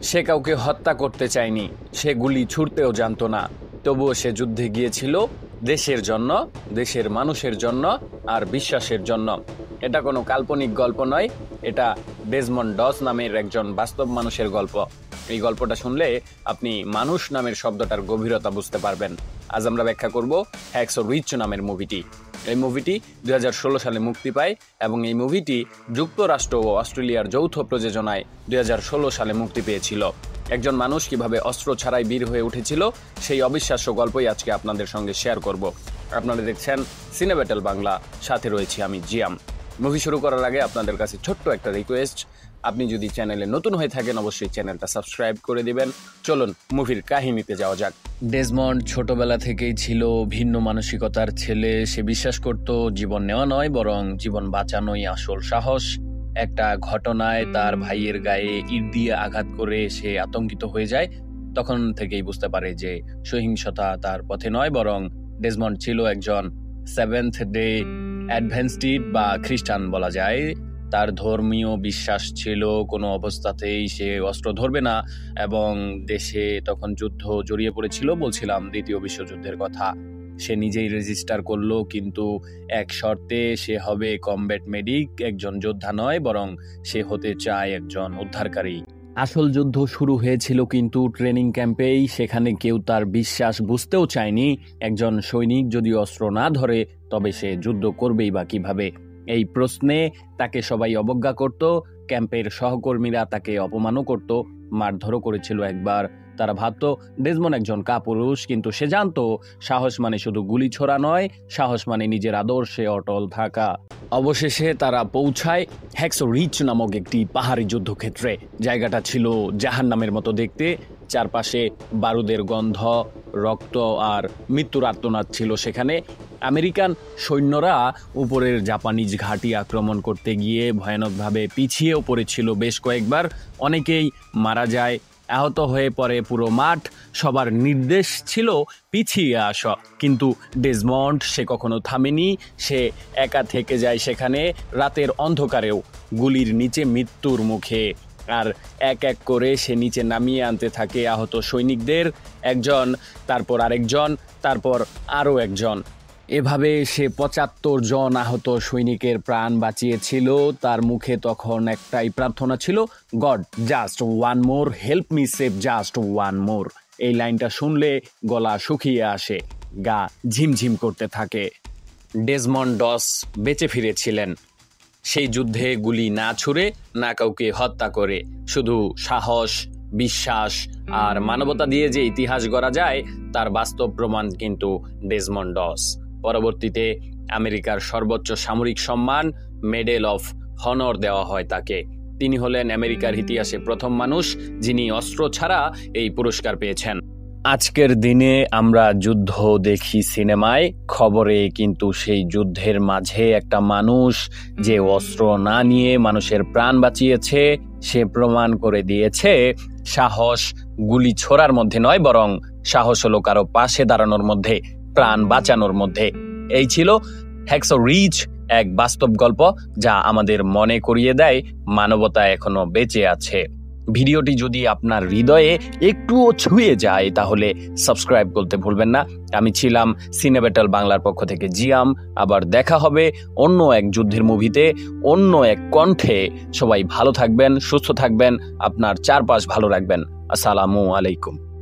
সে কাউকে হত্যা করতে চায়নি, সে গুলি ছুড়তেও জানতো না, তবুও সে যুদ্ধে গিয়েছিল দেশের জন্য, দেশের মানুষের জন্য আর বিশ্বাসের জন্য। এটা কোনো কাল্পনিক গল্প নয়, এটা ডেজমন্ড ডস নামের একজন বাস্তব মানুষের গল্প। এই গল্পটা শুনলে আপনি মানুষ নামের শব্দটার গভীরতা বুঝতে পারবেন। আজ আমরা ব্যাখ্যা করব হ্যাকসো রিচ নামের মুভিটি। এই মুভিটি 2016 সালে মুক্তি পায় এবং এই মুভিটি যুক্তরাষ্ট্র ও অস্ট্রেলিয়ার যৌথ প্রযোজনায় 2016 সালে মুক্তি পেয়েছিল। একজন মানুষ কিভাবে অস্ত্র ছাড়াই বীর হয়ে উঠেছিল সেই অবিশ্বাস্য গল্পই আজকে আপনাদের সঙ্গে শেয়ার করব। আপনারা দেখছেন সিনে ব্যাটেল বাংলা, সাথে রয়েছি আমি জিয়াম। মুভি শুরু করার আগে আপনাদের কাছে ছোট্ট একটা রিকোয়েস্ট, আপনি যদি চ্যানেলে নতুন হয়ে থাকেন অবশ্যই চ্যানেলটা সাবস্ক্রাইব করে দিবেন। চলুন মুভির কাহিনীতে যাওয়া যাক। ডেজমন্ড ছোটবেলা থেকেই ছিল ভিন্ন মানসিকতার ছেলে। সে বিশ্বাস করত জীবন নেওয়া নয় বরং জীবন বাঁচানোই আসল সাহস। একটা ঘটনায় তার ভাইয়ের গায়ে ইট দিয়ে আঘাত করে সে আতঙ্কিত হয়ে যায়। তখন থেকেই বুঝতে পারে যে সহিংসতা তার পথে নয়, বরং ডেজমন্ড ছিল একজন সেভেন্থ ডে অ্যাডভেন্টিস্ট বা খ্রিস্টান বলা যায়। তার ধর্মীয় বিশ্বাস ছিল কোনো অবস্থাতেই সে অস্ত্র ধরবে না এবং দেশে তখন যুদ্ধ জড়িয়ে পড়েছিল, বলছিলাম দ্বিতীয় বিশ্বযুদ্ধের কথা। সে নিজেই রেজিস্টার করলো, কিন্তু এক শর্তে, সে হবে কমব্যাট মেডিক, একজন যোদ্ধা নয় বরং সে হতে চায় একজন উদ্ধারকারী। আসল যুদ্ধ শুরু হয়েছিল কিন্তু ট্রেনিং ক্যাম্পেই। সেখানে কেউ তার বিশ্বাস বুঝতেও চায়নি। একজন সৈনিক যদি অস্ত্র না ধরে তবে সে যুদ্ধ করবেই বা কিভাবে? এই প্রশ্নে তাকে সবাই অবজ্ঞা করত। ক্যাম্পের সহকর্মীরা তাকে অপমানও করত, মারধরও করেছিল একবার। তারা ভাবত ডেজমন্ড একজন কাপুরুষ, কিন্তু সে জানতো সাহস মানে শুধু গুলি ছোড়া নয়, সাহস মানে নিজের আদর্শে অটল থাকা। অবশেষে তারা পৌঁছায় হ্যাকসো রিচ নামক একটি পাহাড়ি যুদ্ধক্ষেত্রে। জায়গাটা ছিল জাহান্নামের মতো দেখতে। চারপাশে বারুদের গন্ধ, রক্ত আর মৃত্যুর আর্তনাদ ছিল সেখানে। আমেরিকান সৈন্যরা উপরের জাপানিজ ঘাঁটি আক্রমণ করতে গিয়ে ভয়ানকভাবে পিছিয়েও পড়েছিল বেশ কয়েকবার। অনেকেই মারা যায়, আহত হয়ে পড়ে পুরো মাঠ। সবার নির্দেশ ছিল পিছিয়ে আসা, কিন্তু ডেজমন্ড সে কখনো থামেনি। সে একা থেকে যায় সেখানে, রাতের অন্ধকারেও, গুলির নিচে, মৃত্যুর মুখে। আর এক এক করে সে নিচে নামিয়ে আনতে থাকে আহত সৈনিকদের, একজন, তারপর আরেকজন, তারপর আরও একজন। এভাবে সে 75 জন আহত সৈনিকের প্রাণ বাঁচিয়েছিল। তার মুখে তখন একটাই প্রার্থনা ছিল, god just one more, help me save just one more. এই লাইনটা শুনলে গলা শুকিয়ে আসে, গা ঝিমঝিম করতে থাকে। ডেজমন্ড ডস বেঁচে ফিরেছিলেন সেই যুদ্ধে, গুলি না ছুড়ে, না কাউকে হত্যা করে, শুধু সাহস, বিশ্বাস আর মানবতা দিয়ে যে ইতিহাস গড়া যায় তার বাস্তব প্রমাণ কিন্তু ডেজমন্ড ডস। পরবর্তীতে আমেরিকার সর্বোচ্চ সামরিক সম্মান মেডেল অফ হনর দেওয়া হয় তাকে। তিনি হলেন আমেরিকার ইতিহাসে প্রথম মানুষ যিনি অস্ত্র ছাড়া এই পুরস্কার পেয়েছেন। আজকের দিনে আমরা যুদ্ধ দেখি সিনেমায়, খবরে, কিন্তু সেই যুদ্ধের মাঝে একটা মানুষ যে অস্ত্র না নিয়ে মানুষের প্রাণ বাঁচিয়েছে, সে প্রমাণ করে দিয়েছে সাহস গুলি ছোড়ার মধ্যে নয়, বরং সাহস হলো কারো পাশে দাঁড়ানোর মধ্যে, প্রাণ বাঁচানোর মধ্যে। এই ছিল হ্যাকসো রিচ, এক বাস্তব গল্প যা আমাদের মনে করিয়ে দেয় মানবতা এখনো বেঁচে আছে। ভিডিওটি যদি আপনার হৃদয়ে একটুও ছুঁয়ে যায় তাহলে সাবস্ক্রাইব করতে ভুলবেন না। আমি ছিলাম সিনে ব্যাটেল বাংলার পক্ষ থেকে জিয়াম। আবার দেখা হবে অন্য এক যুদ্ধের মুভিতে, অন্য এক কণ্ঠে। সবাই ভালো থাকবেন, সুস্থ থাকবেন, আপনার চারপাশ ভালো রাখবেন। আসসালামু আলাইকুম।